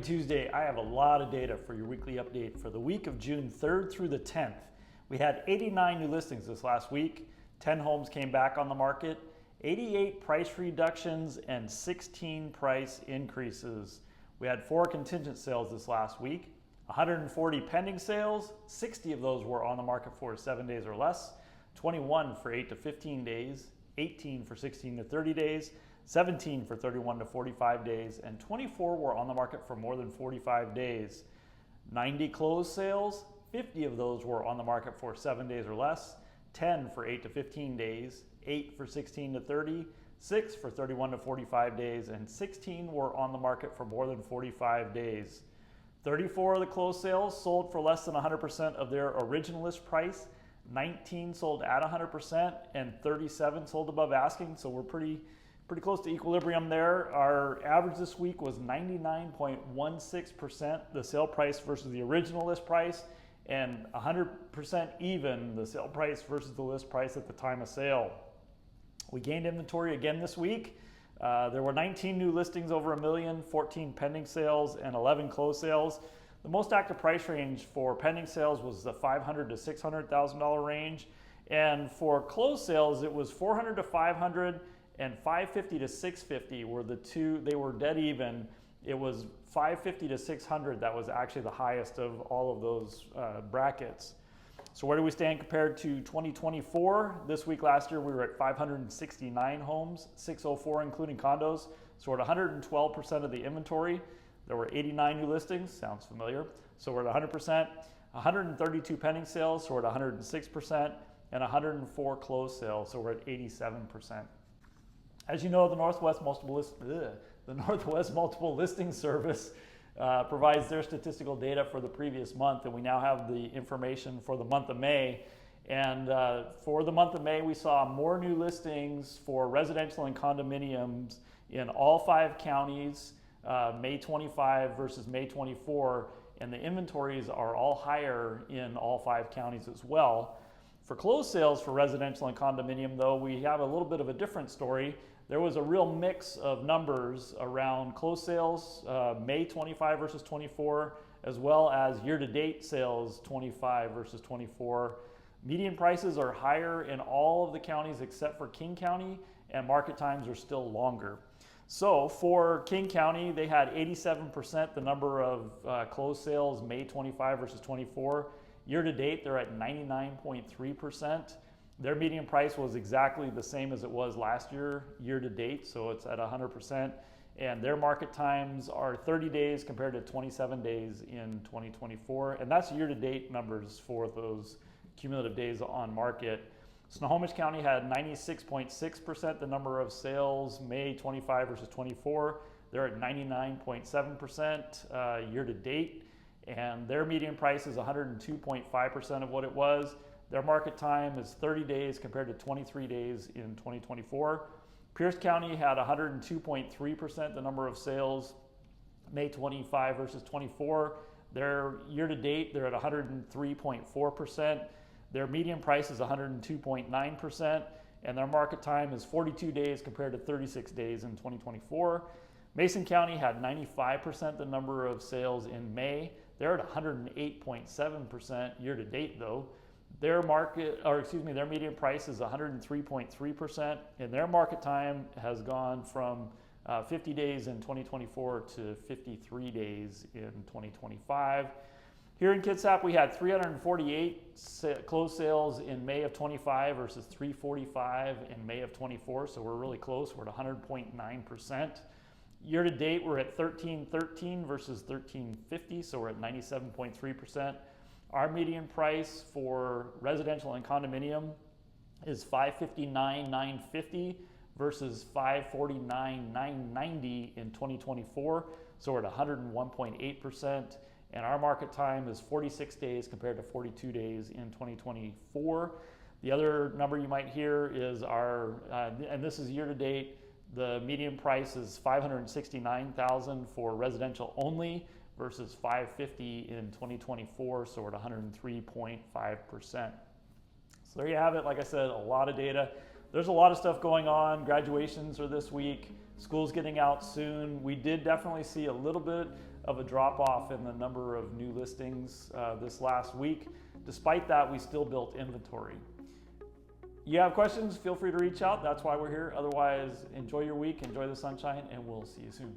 Tuesday, I have a lot of data for your weekly update for the week of June 3rd through the 10th. We had 89 new listings this last week, 10 homes came back on the market, 88 price reductions, and 16 price increases. We had 4 contingent sales this last week, 140 pending sales, 60 of those were on the market for 7 days or less, 21 for 8 to 15 days, 18 for 16 to 30 days, 17 for 31 to 45 days, and 24 were on the market for more than 45 days. 90 closed sales, 50 of those were on the market for 7 days or less, 10 for 8 to 15 days, 8 for 16 to 30, 6 for 31 to 45 days, and 16 were on the market for more than 45 days. 34 of the closed sales sold for less than 100% of their original list price, 19 sold at 100%, and 37 sold above asking, so we're pretty close to equilibrium there. Our average this week was 99.16%, the sale price versus the original list price, and 100% even the sale price versus the list price at the time of sale. We gained inventory again this week. There were 19 new listings over $1 million, 14 pending sales, and 11 closed sales. The most active price range for pending sales was the $500,000 to $600,000 range, and for closed sales it was $400,000 to $500,000 and $550,000 to $650,000 were the two. They were dead even. It was $550,000 to $600,000 that was actually the highest of all of those brackets. So where do we stand compared to 2024? This week last year we were at 569 homes, 604 including condos, so we're at 112% of the inventory. There were 89 new listings, sounds familiar, so we're at 100%, 132 pending sales, so we're at 106%, and 104 closed sales, so we're at 87%. As you know, the Northwest Multiple Listing Service provides their statistical data for the previous month, and we now have the information for the month of May. And for the month of May, we saw more new listings for residential and condominiums in all 5 counties, May 25 versus May 24, and the inventories are all higher in all 5 counties as well. For closed sales for residential and condominium, though, we have a little bit of a different story. There was a real mix of numbers around closed sales, May 25 versus 24, as well as year-to-date sales 25 versus 24. Median prices are higher in all of the counties except for King County, and market times are still longer. So for King County, they had 87% the number of closed sales May 25 versus 24. Year-to-date, they're at 99.3%. Their median price was exactly the same as it was last year, year-to-date, so it's at 100%. And their market times are 30 days compared to 27 days in 2024. And that's year-to-date numbers for those cumulative days on market. Snohomish County had 96.6% the number of sales May 25 versus 24. They're at 99.7% year-to-date. And their median price is 102.5% of what it was. Their market time is 30 days compared to 23 days in 2024. Pierce County had 102.3% the number of sales May 25 versus 24. Their year-to-date, they're at 103.4%. Their median price is 102.9%, and their market time is 42 days compared to 36 days in 2024. Mason County had 95% the number of sales in May. They're at 108.7% year-to-date though. Their median price is 103.3%, and their market time has gone from 50 days in 2024 to 53 days in 2025. Here in Kitsap, we had 348 closed sales in May of 25 versus 345 in May of 24, so we're really close. We're at 100.9%. Year to date, we're at 1313 versus 1350, so we're at 97.3%. Our median price for residential and condominium is $559,950 versus $549,990 in 2024, so we're at 101.8%. And our market time is 46 days compared to 42 days in 2024. The other number you might hear is our, and this is year to date, the median price is $569,000 for residential only versus $550,000 in 2024, so we're at 103.5%. So there you have it. Like I said, a lot of data. there's a lot of stuff going on. Graduations are this week. School's getting out soon. We did definitely see a little bit of a drop off in the number of new listings this last week. Despite that, we still built inventory. You have questions, feel free to reach out. That's why we're here. Otherwise, enjoy your week, enjoy the sunshine, and we'll see you soon.